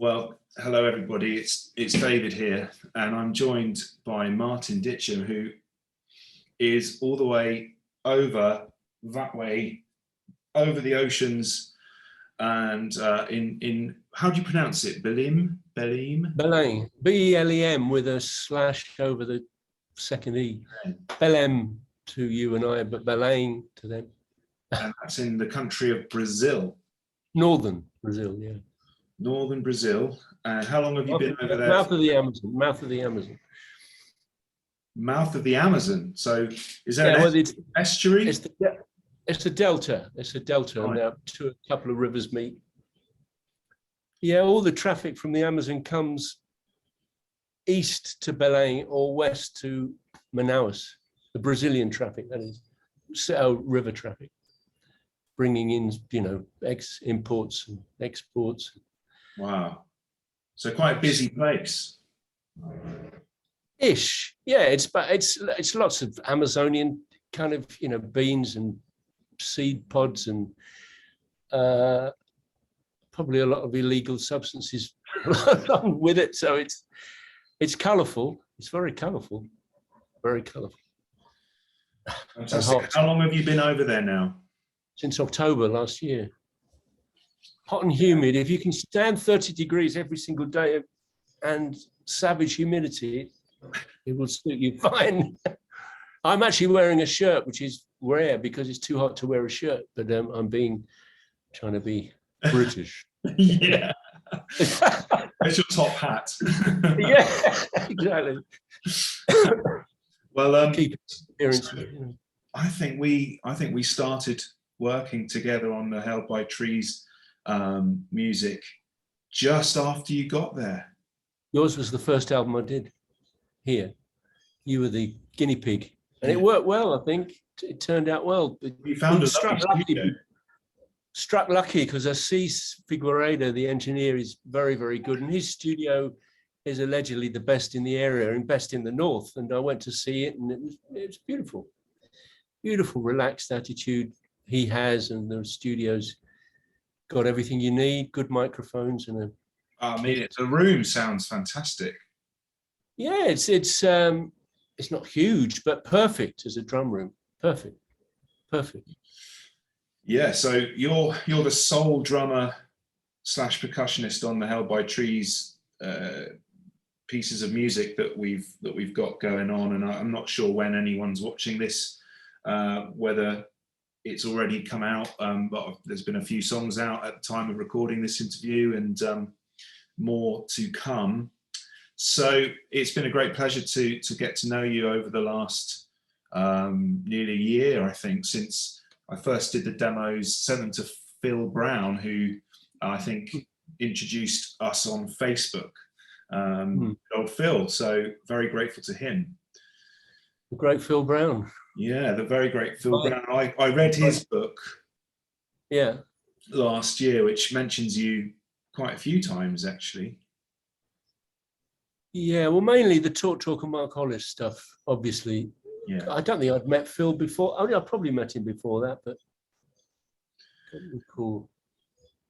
Well, hello everybody. It's David here, and I'm joined by Martin Ditcham, who is all the way over that way, over the oceans, and in how do you pronounce it? Belém. Belém with a slash over the second E. Belém to you and I, but Belém to them. And that's in the country of Brazil. Northern Brazil, yeah. Northern Brazil. And how long have you been over there? Mouth of the Amazon. Mouth of the Amazon. Mouth of the Amazon. So is there an estuary? It's a delta. It's a delta. Right. Now a couple of rivers meet. Yeah, all the traffic from the Amazon comes east to Belém or west to Manaus. The Brazilian traffic, that is, river traffic, bringing in, imports and exports. Wow. So quite a busy place. Ish. Yeah, it's lots of Amazonian kind of, beans and seed pods and probably a lot of illegal substances along with it. So it's colourful. It's very colourful. Very colourful. Fantastic. How long have you been over there now? Since October last year. Hot and humid. If you can stand 30 degrees every single day and savage humidity, it will suit you fine. I'm actually wearing a shirt, which is rare because it's too hot to wear a shirt, but I'm trying to be British. Yeah. It's your top hat. Yeah, exactly. Well, keep experience. I think we started working together on the Held by Trees music just after you got there. Yours was the first album I did here. You were the guinea pig, and it worked well. I think it turned out well. We found a struck lucky because Assis Figueiredo, the engineer, is very, very good, and his studio is allegedly the best in the area and best in the north. And I went to see it, and it was beautiful, beautiful, relaxed attitude he has, and the studio's got everything you need, good microphones and the room sounds fantastic. Yeah, it's not huge, but perfect as a drum room. Perfect. Yeah, so you're the sole drummer / percussionist on the Held by Trees pieces of music that we've got going on, and I'm not sure when anyone's watching this whether it's already come out, but there's been a few songs out at the time of recording this interview, and more to come. So it's been a great pleasure to get to know you over the last nearly a year, I think, since I first did the demos, sent them to Phil Brown, who I think introduced us on Facebook. Old Phil, so very grateful to him. The great Phil Brown. Yeah, the very great Phil Brown. I read his book last year, which mentions you quite a few times, actually. Yeah, well, mainly the Talk and Mark Hollis stuff, obviously. Yeah. I don't think I'd met Phil before. I probably met him before that, but cool.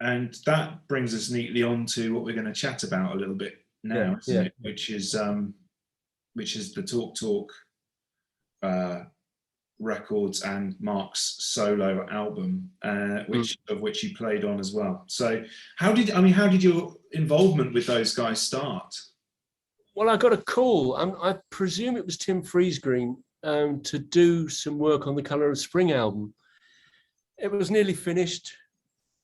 And that brings us neatly on to what we're going to chat about a little bit now, isn't it? Which is the Talk records and Mark's solo album, of which you played on as well. So how did your involvement with those guys start? Well, I got a call. I presume it was Tim Friesgreen to do some work on the Colour of Spring album. It was nearly finished.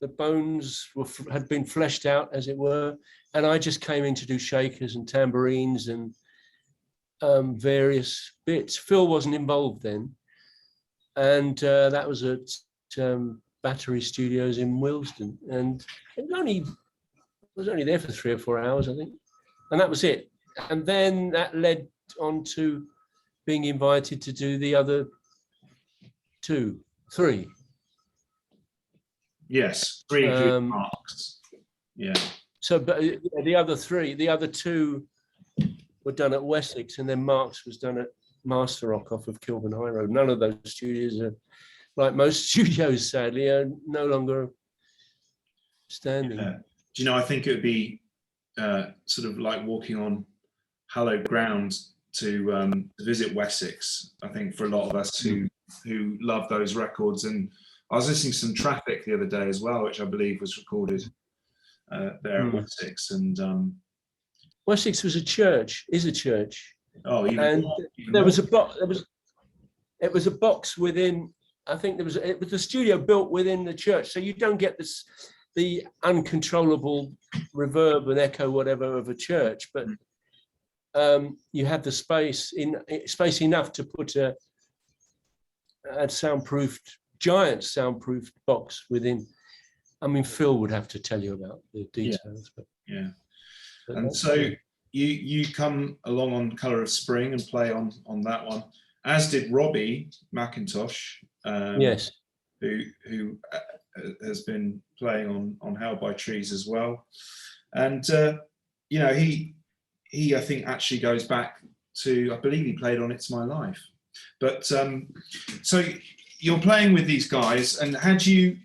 The bones had been fleshed out, as it were, and I just came in to do shakers and tambourines and various bits. Phil wasn't involved then, and that was at Battery Studios in Willesden, and it was only there for 3 or 4 hours, I think, and that was it. And then that led on to being invited to do the other 2, 3. Yes, 3 Marks. Yeah. So, but the other 2 were done at Wessex, and then Mark's was done at Master Rock off of Kilburn High Road. None of those studios are, like most studios, sadly, are no longer standing. Yeah. Do you know, I think it would be sort of like walking on hallowed ground to visit Wessex. I think for a lot of us who love those records. And I was listening to some Traffic the other day as well, which I believe was recorded there at Wessex. And Wessex was a church, is a church. Oh, and there was a box. It was a box within. I think it was a studio built within the church, so you don't get the uncontrollable reverb and echo whatever of a church, but you have the space enough to put a giant soundproofed box within. I mean, Phil would have to tell you about the details, but yeah. And so you come along on Colour of Spring and play on that one, as did Robbie McIntosh. Yes. Who has been playing on Held by Trees as well. And you know, he I think actually goes back to, I believe he played on It's My Life. But so you're playing with these guys, and had you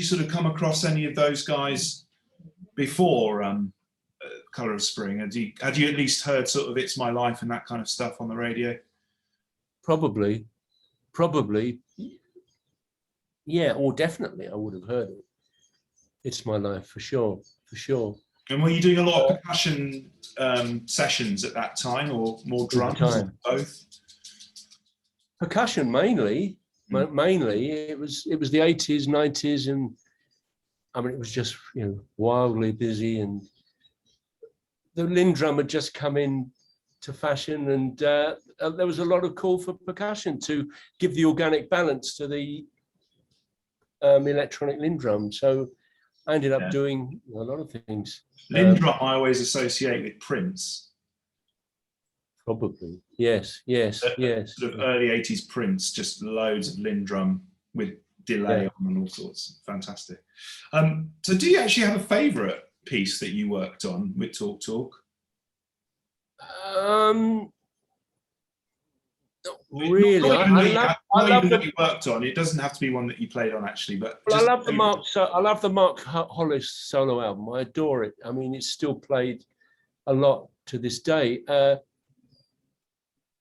sort of come across any of those guys before Colour of Spring? Had you at least heard sort of It's My Life and that kind of stuff on the radio? Probably. Yeah, or definitely I would have heard it. It's My Life, for sure. And were you doing a lot of percussion sessions at that time, or more drums, or both? Percussion mainly. Mainly, it was the 80s, 90s, and I mean, it was just, you know, wildly busy, and the Lindrum had just come in to fashion, and there was a lot of call for percussion to give the organic balance to the electronic Lindrum. So I ended up doing a lot of things. Lindrum I always associate with Prince. Probably, yes. Sort of early 80s Prince, just loads of Lindrum with delay on and all sorts. Fantastic. So do you actually have a favourite piece that you worked on with Talk Talk? Not really. I love that you worked on. It doesn't have to be one that you played on, actually. But I love the Mark Hollis solo album. I adore it. I mean, it's still played a lot to this day.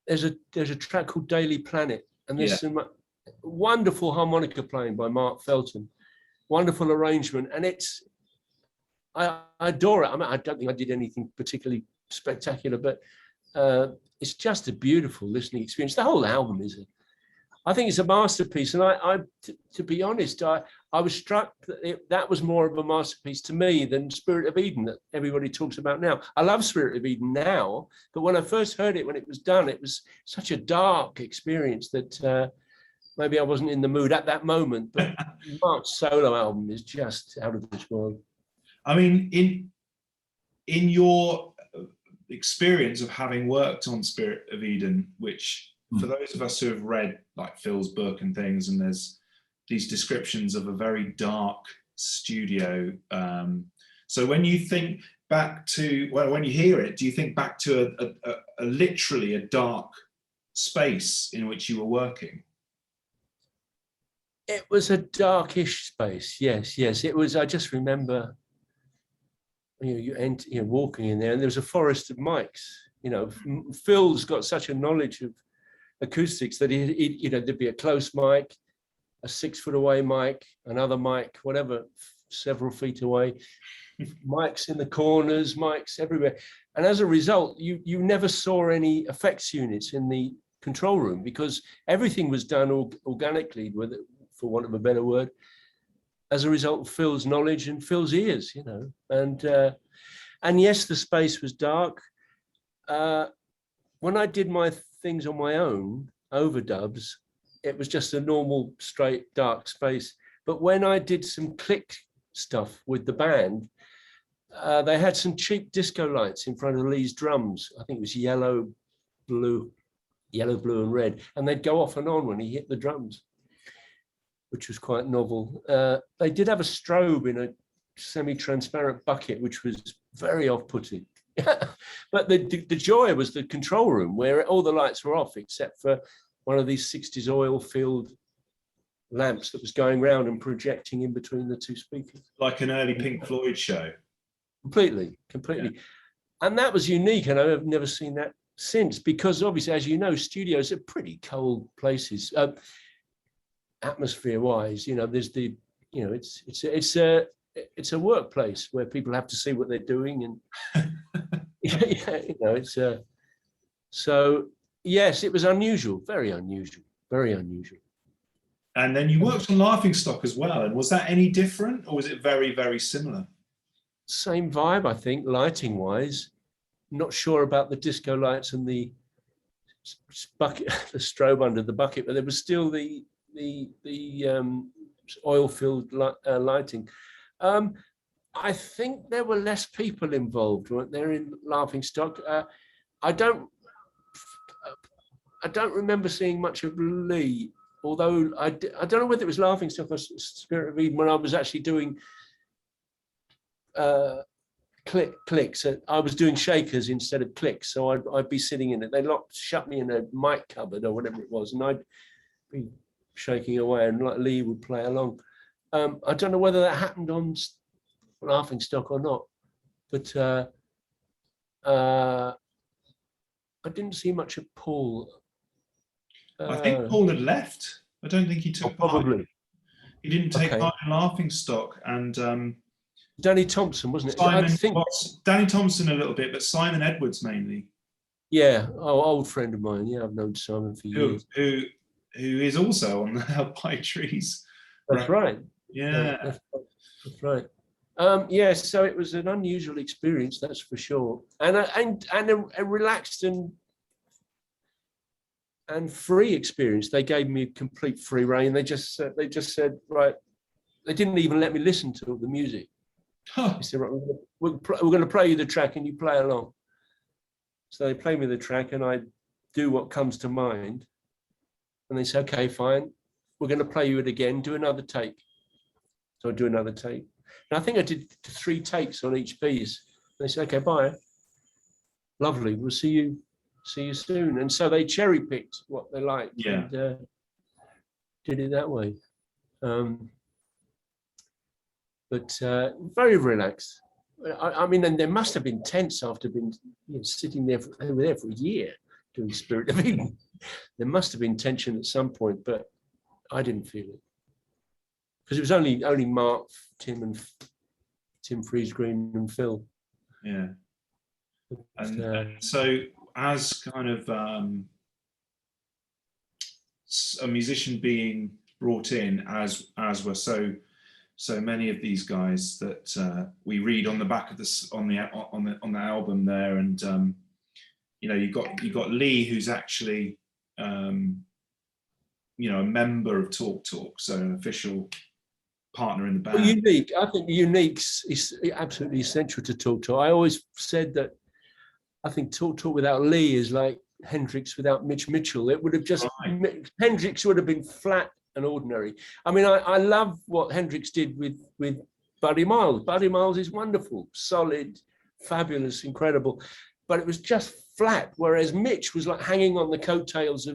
There's a track called Daily Planet, and there's some wonderful harmonica playing by Mark Felton. Wonderful arrangement, and I adore it. I mean, I don't think I did anything particularly spectacular, but it's just a beautiful listening experience. The whole album I think it's a masterpiece. And to be honest, I was struck that that was more of a masterpiece to me than Spirit of Eden that everybody talks about now. I love Spirit of Eden now, but when I first heard it, when it was done, it was such a dark experience that maybe I wasn't in the mood at that moment. But Mark's solo album is just out of this world. I mean, in your experience of having worked on Spirit of Eden, which for those of us who have read like Phil's book and things, and there's these descriptions of a very dark studio. So when you think back to, well, when you hear it, do you think back to a literally a dark space in which you were working? It was a darkish space. Yes. It was. I just remember, you walking in there, and there was a forest of mics. You know, Phil's got such a knowledge of acoustics that there'd be a close mic, a 6 foot away mic, another mic, whatever, several feet away, mics in the corners, mics everywhere. And as a result, you never saw any effects units in the control room because everything was done organically, for want of a better word, as a result of Phil's knowledge and Phil's ears, and yes, the space was dark. When I did my things on my own, overdubs, it was just a normal, straight, dark space. But when I did some click stuff with the band, they had some cheap disco lights in front of Lee's drums. I think it was yellow, blue, and red. And they'd go off and on when he hit the drums, which was quite novel. They did have a strobe in a semi-transparent bucket, which was very off-putting. But the joy was the control room where all the lights were off except for one of these 60s oil-filled lamps that was going round and projecting in between the two speakers. Like an early Pink Floyd show. completely. And that was unique, and I've never seen that since, because obviously, as you know, studios are pretty cold places, atmosphere wise. There's it's a workplace where people have to see what they're doing, and so yes, it was unusual, very unusual. And then you worked on Laughingstock as well, and was that any different, or was it very, very similar? Same vibe, I think, lighting wise. Not sure about the disco lights and the bucket, the strobe under the bucket, but there was still the oil-filled lighting. I think there were less people involved, weren't there, in Laughingstock? I don't remember seeing much of Lee, although I don't know whether it was Laughingstock or Spirit of Eden when I was actually doing clicks. I was doing shakers instead of clicks, so I'd be sitting in it. They shut me in a mic cupboard or whatever it was, and I'd be shaking away, and like Lee would play along. I don't know whether that happened on Laughingstock or not, but I didn't see much of Paul. I think Paul had left. I don't think he took part. Probably. He didn't take part in Laughingstock, and Danny Thompson, wasn't it? Danny Thompson a little bit, but Simon Edwards mainly. Yeah, old friend of mine. Yeah, I've known Simon for years. Who is also on the Help by Trees. That's right. Yeah, that's right. Yes, so it was an unusual experience, that's for sure, and a relaxed and free experience. They gave me complete free rein. They just said, right. They didn't even let me listen to the music. They said, right, we're going to play you the track and you play along. So they play me the track and I do what comes to mind. And they say, okay, fine. We're going to play you it again. Do another take. So I do another take. And I think I did 3 takes on each piece. They said, okay, bye. Lovely. We'll see you soon. And so they cherry picked what they liked. Yeah. And did it that way. But very relaxed. I mean, and there must have been tents after being sitting there over there for a year doing Spirit of Eden. There must have been tension at some point, but I didn't feel it because it was only Mark, Tim Freeze-Green, and Phil. Yeah. And so, as kind of a musician being brought in, as were so many of these guys that we read on the back of this on the album there, and you got Lee, who's actually a member of Talk, so an official partner in the band. Well, Unique, I think Unique is absolutely essential to Talk. I always said that I think Talk without Lee is like Hendrix without Mitch Mitchell. It would have just Hendrix would have been flat and ordinary. I mean, I love what Hendrix did with Buddy Miles. Buddy Miles is wonderful, solid, fabulous, incredible, but it was just flat. Whereas Mitch was like hanging on the coattails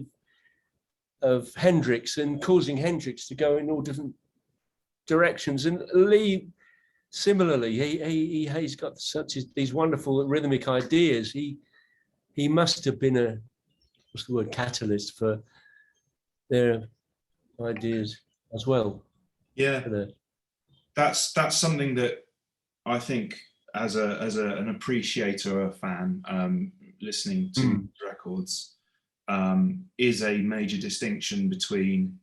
of Hendrix and causing Hendrix to go in all different directions. And Lee, similarly, he's got these wonderful rhythmic ideas. He must have been a catalyst for their ideas as well. Yeah, that's something that I think as an appreciator or a fan listening to records is a major distinction between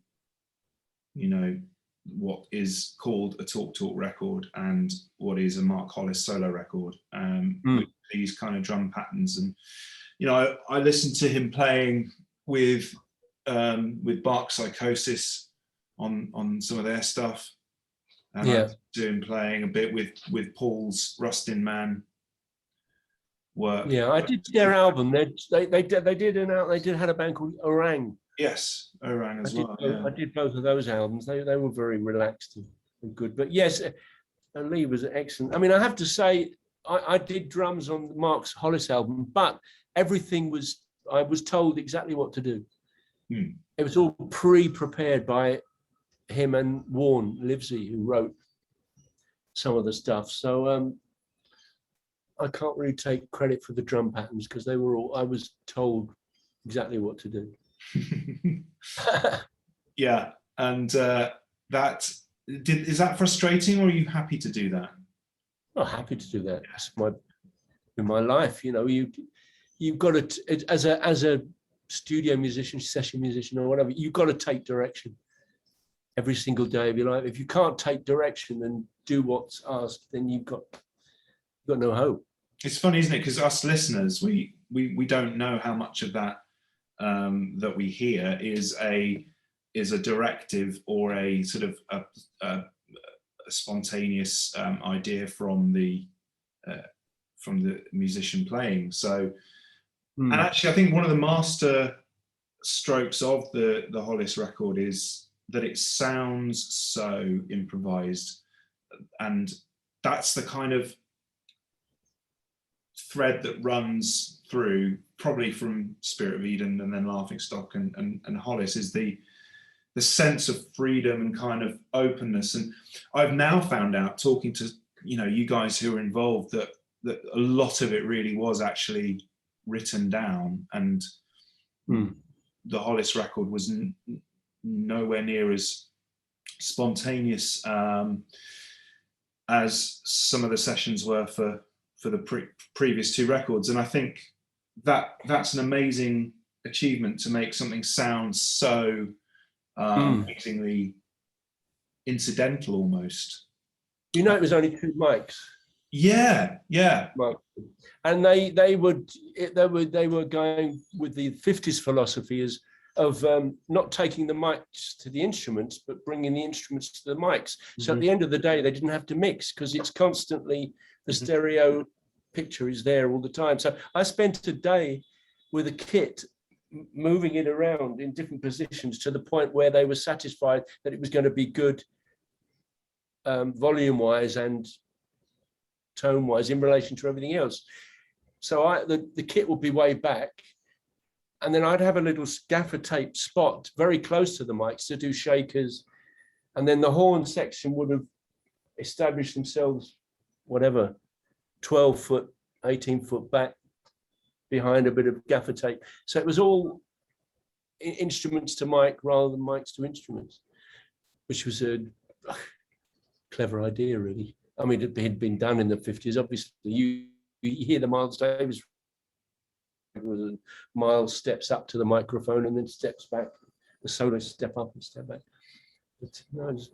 what is called a Talk record and what is a Mark Hollis solo record, with these kind of drum patterns. And I listened to him playing with Bark Psychosis on some of their stuff, and I doing playing a bit with Paul's Rustin Man work. Yeah, I did their album. They had a band called Orang. Yes, Orang as well. I did both of those albums. They were very relaxed and good. But yes, and Lee was excellent. I mean, I have to say, I did drums on Mark's Hollis album, but everything I was told exactly what to do. It was all pre-prepared by him and Warren Livesey, who wrote some of the stuff. So I can't really take credit for the drum patterns because they were all, I was told exactly what to do. Yeah, and is that frustrating, or are you happy to do that? I'm happy to do that. It's in my life, you know, you've got to, as a studio musician, session musician, or whatever, you've got to take direction every single day of your life. If you can't take direction and do what's asked, then you've got no hope. It's funny, isn't it? Because us listeners, we don't know how much of that that we hear is a directive or a sort of a spontaneous idea from the musician playing. So, and actually, I think one of the master strokes of the Hollis record is that it sounds so improvised, and that's the kind of thread that runs through, probably from Spirit of Eden and then Laughingstock and Hollis, is the sense of freedom and kind of openness. And I've now found out, talking to you guys who are involved, that a lot of it really was actually written down, and the Hollis record was nowhere near as spontaneous as some of the sessions were for the previous two records. And I think that's an amazing achievement, to make something sound so amazingly incidental almost. You know, it was only 2 mics. Yeah. And they were going with the 50s philosophy of not taking the mics to the instruments, but bringing the instruments to the mics. So at the end of the day, they didn't have to mix, because it's constantly, the stereo picture is there all the time. So I spent a day with a kit, moving it around in different positions to the point where they were satisfied that it was going to be good volume-wise and tone-wise in relation to everything else. So the kit would be way back, and then I'd have a little gaffer tape spot very close to the mics to do shakers, and then the horn section would have established themselves, whatever, 12 foot, 18 foot back behind a bit of gaffer tape. So it was all instruments to mic rather than mics to instruments, which was a clever idea, really. I mean, it had been done in the 50s. Obviously, you hear the Miles Davis, Miles steps up to the microphone and then steps back. The soloists step up and step back. But no, it's a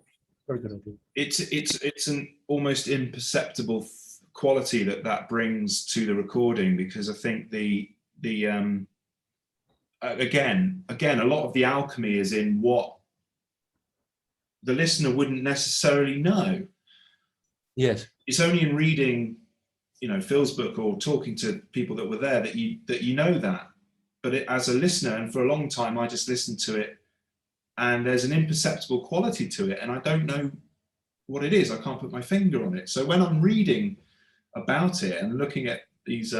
very good idea. It's an almost imperceptible quality that brings to the recording, because I think the again a lot of the alchemy is in what the listener wouldn't necessarily know. Yes, it's only in reading, Phil's book or talking to people that were there that you know that. But as a listener, and for a long time, I just listened to it, and there's an imperceptible quality to it, and I don't know what it is. I can't put my finger on it. So when I'm reading about it and looking at these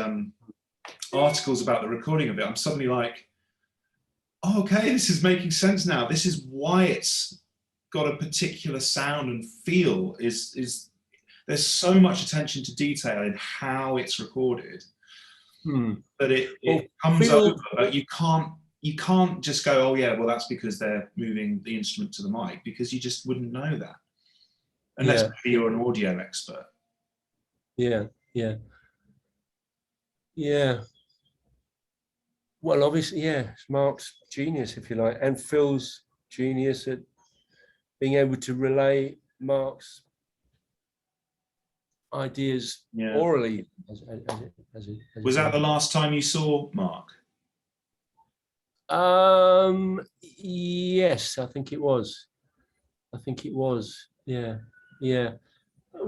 articles about the recording of it, I'm suddenly like, oh, okay, this is making sense now. This is why it's got a particular sound and feel. Is there's so much attention to detail in how it's recorded that it comes over, but you can't just go, oh yeah, well that's because they're moving the instrument to the mic, because you just wouldn't know that unless you're an audio expert. Yeah. Well, obviously, it's Mark's genius, if you like, and Phil's genius at being able to relay Mark's ideas orally. Was that the last time you saw Mark? Yes, I think it was. Yeah.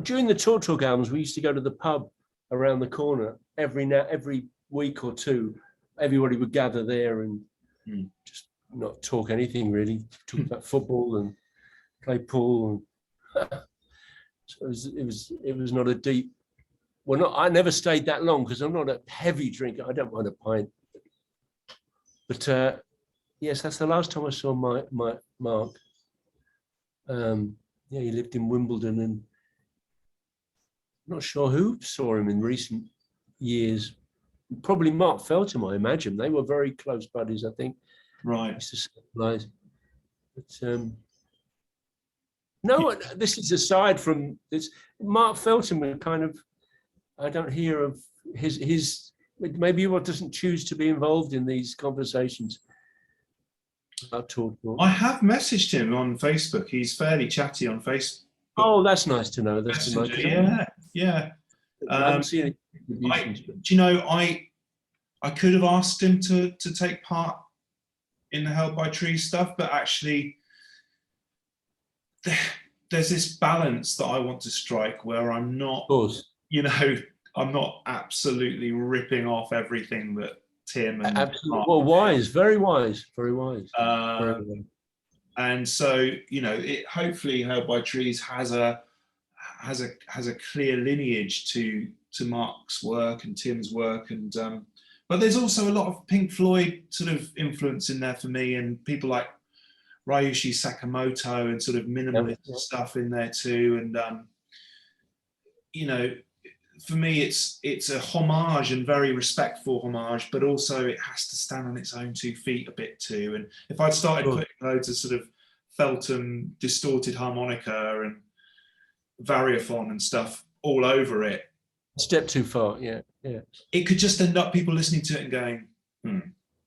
During the Talk albums, we used to go to the pub around the corner every week or two. Everybody would gather there and just not talk anything really. Talk about football and play pool. And so it was not a deep. Well, I never stayed that long because I'm not a heavy drinker. I don't mind a pint. But yes, that's the last time I saw my Mark. He lived in Wimbledon, and I'm not sure who saw him in recent years. Probably Mark Feltham, I imagine. They were very close buddies, I think. Right. Used to socialise. But no, this is aside from this. Mark Feltham, kind of, I don't hear of his. Maybe he doesn't choose to be involved in these conversations. I have messaged him on Facebook. He's fairly chatty on Facebook. Oh, that's nice to know. That's nice to know. Yeah. I haven't seen any contributions. Do you know, I could have asked him to take part in the Held by Trees stuff, but actually there's this balance that I want to strike where I'm not, Of course. you know, I'm not absolutely ripping off everything that Tim and absolutely. Well, wise, very wise, very wise. And so, you know, it hopefully Held by Trees has a clear lineage to Mark's work and Tim's work, and but there's also a lot of Pink Floyd sort of influence in there for me, and people like Ryuichi Sakamoto and sort of minimalist stuff in there too. And you know, for me, it's a homage and very respectful homage, but also it has to stand on its own 2 feet a bit too. And if I'd started putting loads of sort of Feltham distorted harmonica and variophone and stuff all over it, step too far. Yeah. It could just end up people listening to it and going,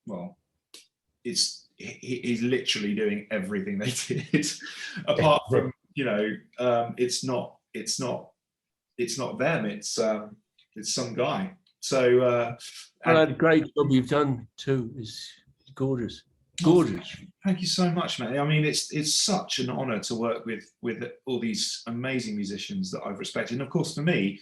well, he's literally doing everything they did, apart from, you know, it's not them, it's some guy. So a great job you've done too. Is gorgeous. Thank you so much, man. I mean, it's such an honor to work with all these amazing musicians that I've respected. And of course, for me,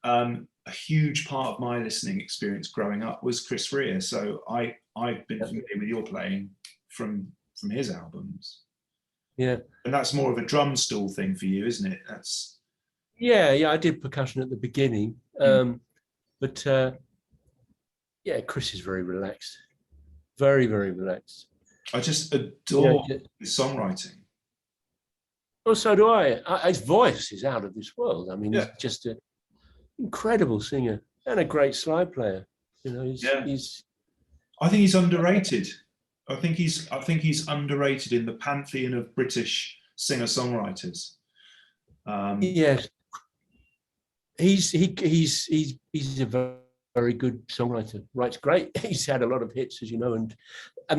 a huge part of my listening experience growing up was Chris Rea. So I've been familiar with your playing from his albums. Yeah. And that's more of a drum stool thing for you, isn't it? That's yeah. I did percussion at the beginning, but yeah, Chris is very relaxed, very, very relaxed. I just adore his songwriting. Well, so do I. His voice is out of this world. I mean, he's just an incredible singer and a great slide player. You know, he's. I think he's underrated. I think he's underrated in the pantheon of British singer-songwriters. Yes, he's a very, very good songwriter. Writes great. He's had a lot of hits, as you know, and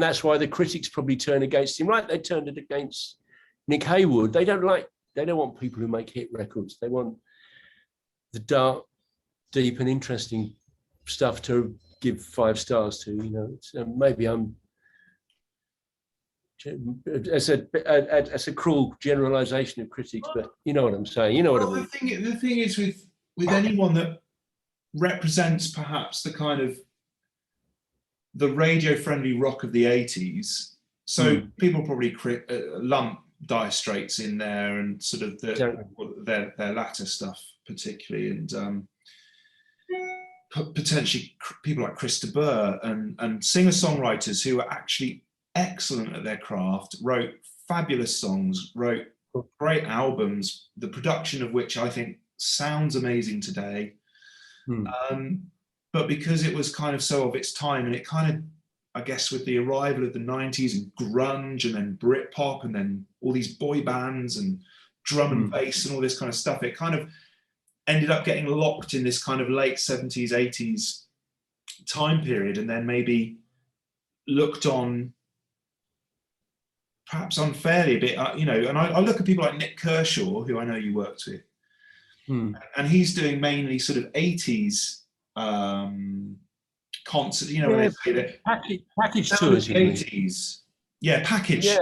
that's why the critics probably turn against him. Right? They turned it against Nick Haywood. They don't want people who make hit records. They want the dark, deep, and interesting stuff to give 5 stars to. You know, maybe I'm. As a cruel generalization of critics, but you know what I'm saying. You know what I mean. The thing is with anyone that represents perhaps the kind of the radio-friendly rock of the 80s. So people probably lump Dire Straits in there and sort of their latter stuff particularly, and potentially people like Chris de Burgh and singer-songwriters who are actually excellent at their craft, wrote fabulous songs, wrote great albums, the production of which I think sounds amazing today. But because it was kind of so of its time, and it kind of, I guess, with the arrival of the 90s and grunge and then Britpop and then all these boy bands and drum and bass and all this kind of stuff, it kind of ended up getting locked in this kind of late 70s, 80s time period, and then maybe looked on perhaps unfairly a bit, you know. And I look at people like Nik Kershaw, who I know you worked with, and he's doing mainly sort of 80s concert, you know, when they say that package tours, 80s, package,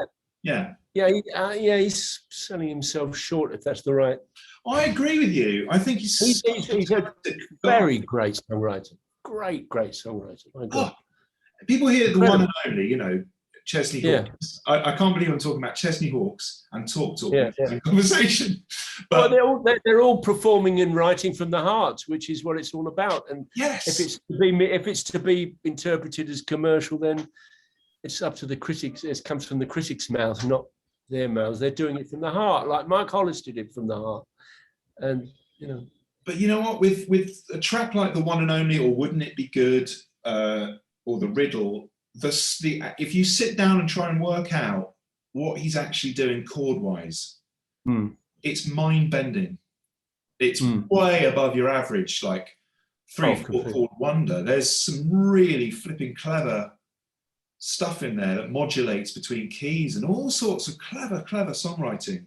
he's selling himself short, if that's the right. I agree with you. I think he's a very great songwriter, great songwriter. My God. People hear the one and only, you know, Chesney Hawkes. I can't believe I'm talking about Chesney Hawkes and Talk in conversation. But they're all performing and writing from the heart, which is what it's all about. And if it's to be interpreted as commercial, then it's up to the critics. It comes from the critics' mouth, not their mouths. They're doing it from the heart, like Mike Hollis did it from the heart. And you know, but you know what, with a track like The One and Only, or Wouldn't It Be Good, or The Riddle, if you sit down and try and work out what he's actually doing chord-wise, it's mind-bending. It's way above your average, like 3/4 chord wonder. There's some really flipping clever stuff in there that modulates between keys and all sorts of clever songwriting.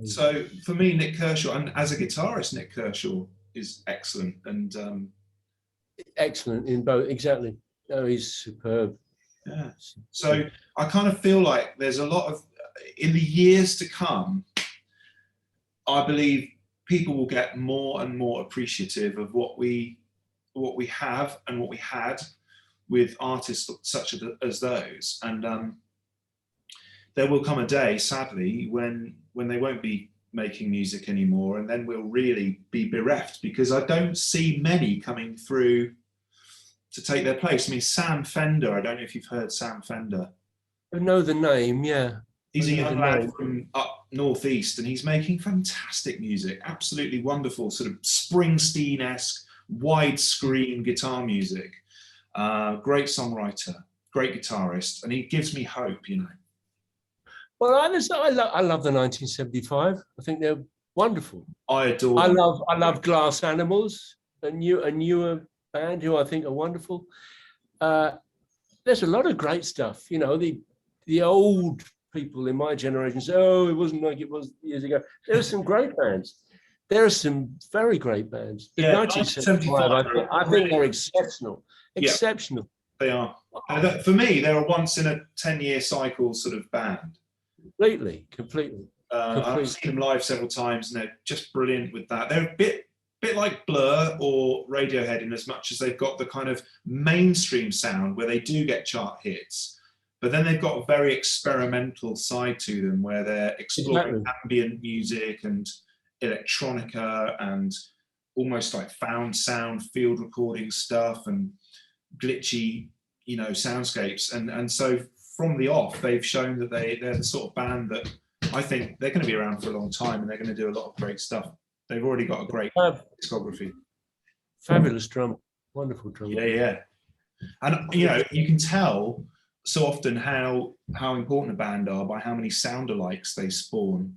So for me, Nik Kershaw, and as a guitarist, Nik Kershaw is excellent, and excellent in both. Exactly. Oh, he's superb. Yeah. So I kind of feel like there's a lot of, in the years to come, I believe people will get more and more appreciative of what we have and what we had with artists such as those. And there will come a day, sadly, when they won't be making music anymore, and then we'll really be bereft, because I don't see many coming through to take their place. I mean, Sam Fender, I don't know if you've heard Sam Fender. I know the name, yeah. He's a young lad from up northeast, and he's making fantastic music, absolutely wonderful, sort of Springsteen-esque, widescreen guitar music. Great songwriter, great guitarist, and he gives me hope, you know. Well, I love the 1975. I think they're wonderful. I adore them. I love Glass Animals, a newer band who I think are wonderful. There's a lot of great stuff, you know. The old people in my generation say, "Oh, it wasn't like it was years ago." There are some great bands. There are some very great bands. The 1975, I think they're exceptional. Exceptional. Yeah, they are. For me, they're a once in a 10-year cycle sort of band. Completely. I've seen them live several times, and they're just brilliant with that. They're a bit like Blur or Radiohead in as much as they've got the kind of mainstream sound where they do get chart hits, but then they've got a very experimental side to them where they're exploring ambient music and electronica and almost like found sound field recording stuff and glitchy, you know, soundscapes. And so from the off, they've shown that they're the sort of band that I think they're going to be around for a long time, and they're going to do a lot of great stuff. They've already got a great discography. Fabulous drummer, wonderful drummer. Yeah. And you know, you can tell so often how important a band are by how many sound-alikes they spawn.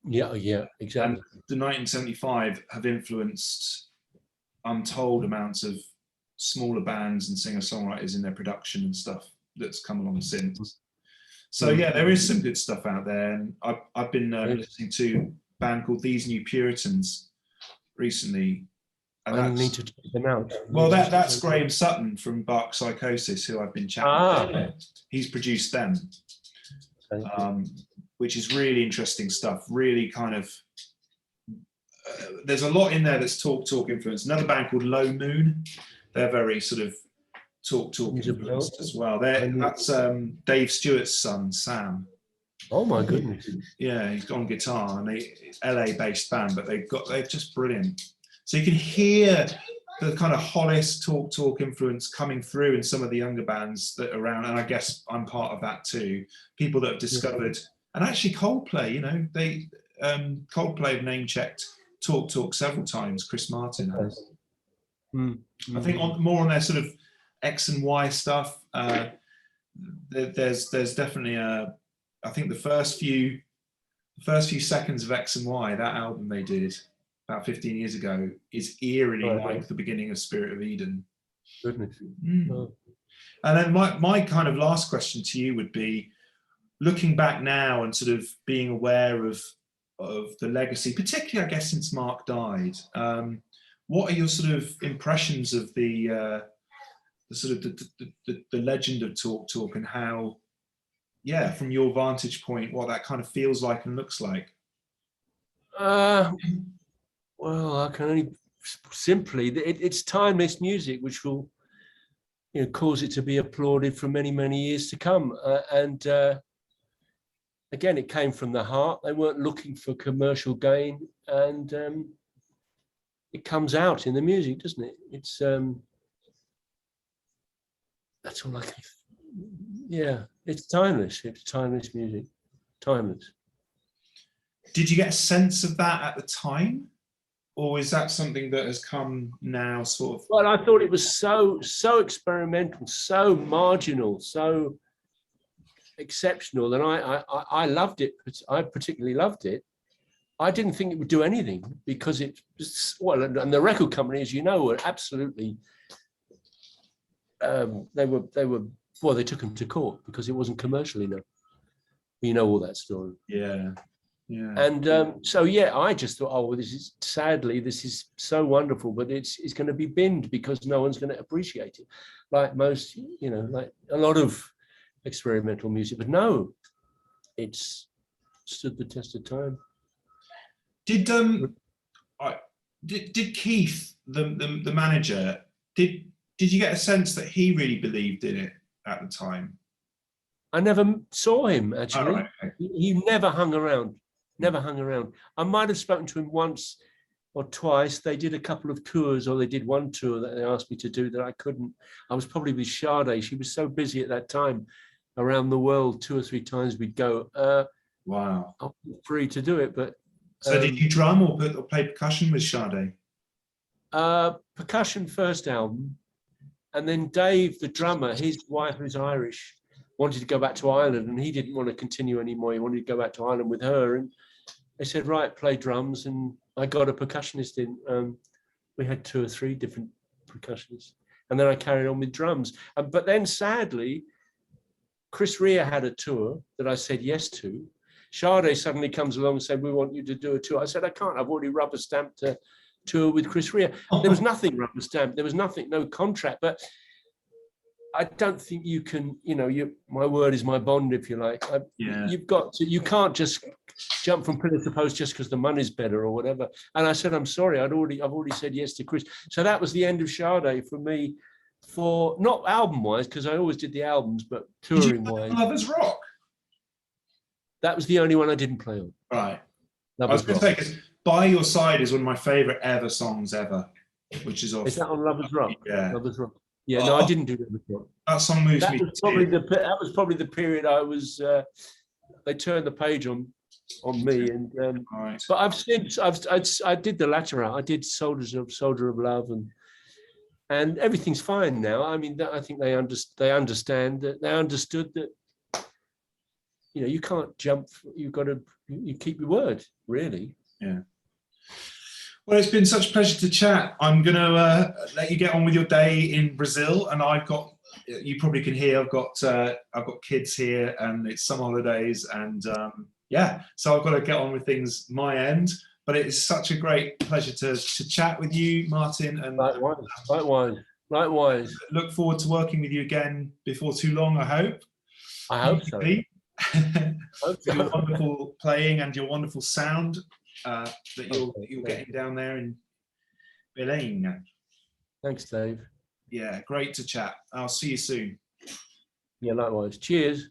Yeah, exactly. And the 1975 have influenced untold amounts of smaller bands and singer-songwriters in their production and stuff that's come along since. So yeah, there is some good stuff out there, and I've been listening to a band called These New Puritans recently. And I need to check them out. Well, that's Graham Sutton from Bark Psychosis, who I've been chatting with. He's produced them, which is really interesting stuff. Really kind of, there's a lot in there that's talk influence. Another band called Low Moon, they're very sort of talk influenced as well. That's Dave Stewart's son, Sam. Oh my goodness! Yeah, he's on guitar, and LA-based band, but they're just brilliant. So you can hear the kind of Hollis talk influence coming through in some of the younger bands that are around, and I guess I'm part of that too. People that have discovered, and actually Coldplay, you know, Coldplay have name-checked talk several times. Chris Martin has. I think more on their sort of X and Y stuff. There's definitely I think the first few seconds of X and Y, that album they did about 15 years ago, is eerily like the beginning of Spirit of Eden. Goodness. And then my kind of last question to you would be, looking back now and sort of being aware of the legacy, particularly I guess since Mark died, what are your sort of impressions of the sort of the legend of Talk and how, yeah, from your vantage point, what that kind of feels like and looks like? Well, I can only simply, it's timeless music, which will, you know, cause it to be applauded for many, many years to come. And again, it came from the heart. They weren't looking for commercial gain, and it comes out in the music, doesn't it? It's that's all I can. Yeah, it's timeless. It's timeless music, timeless. Did you get a sense of that at the time? or is that something that has come now, sort of? Well, I thought it was so experimental, so marginal, so exceptional, and I loved it. I particularly loved it. I didn't think it would do anything because it was, well, and the record company, as you know, were absolutely. They took him to court because it wasn't commercial enough. You know all that story. Yeah. Yeah. And so I just thought, oh, well, this is so wonderful, but it's going to be binned because no one's going to appreciate it, like most, like a lot of experimental music. But no, it's stood the test of time. Did Keith, the manager, did you get a sense that he really believed in it at the time? I never saw him actually. Oh, right. Okay. He never hung around. Never hung around. I might have spoken to him once or twice. They did a couple of tours, or they did one tour that they asked me to do that I couldn't. I was probably with Sade. She was so busy at that time, around the world 2 or 3 times we'd go. Wow. I'm free to do it, but. So did you drum or play percussion with Sade? Percussion first album, and then Dave, the drummer, his wife, who's Irish, wanted to go back to Ireland, and he didn't want to continue anymore. He wanted to go back to Ireland with her, and they said, right, play drums, and I got a percussionist in. We had 2 or 3 different percussionists, and then I carried on with drums. But then, sadly, Chris Rea had a tour that I said yes to. Sade suddenly comes along and said, we want you to do a tour. I said, I can't. I've already rubber stamped a tour with Chris Rea. There was nothing rubber stamped. There was nothing, no contract. But I don't think you can, my word is my bond, if you like. You've got to, you can't just jump from pillar to post just because the money's better or whatever. And I said, I'm sorry, I've already said yes to Chris. So that was the end of Sade for me, for not album-wise, because I always did the albums, but touring-wise. Lovers Rock? That was the only one I didn't play on. Right. Lovers I was going to say, because By Your Side is one of my favourite ever songs ever, which is off. Is that on Lovers Rock? Yeah. Lovers Rock. Yeah, no, I didn't do Lovers Rock. That song moves That me. was probably the period I was. They turned the page on me, and right. But I've since I did the latter out. I did Soldier of Love, and everything's fine now. I mean, I think they understand that. They understood that. You can't jump. You keep your word, really. Yeah. Well, it's been such a pleasure to chat. I'm going to let you get on with your day in Brazil, and you probably can hear, I've got kids here, and it's summer holidays, and so I've got to get on with things my end. But it's such a great pleasure to chat with you, Martin. And likewise. Look forward to working with you again before too long, I hope. I hope so. Your wonderful playing and your wonderful sound that you're getting down there in Belém. Thanks, Dave. Yeah, great to chat. I'll see you soon. Yeah, likewise. Cheers.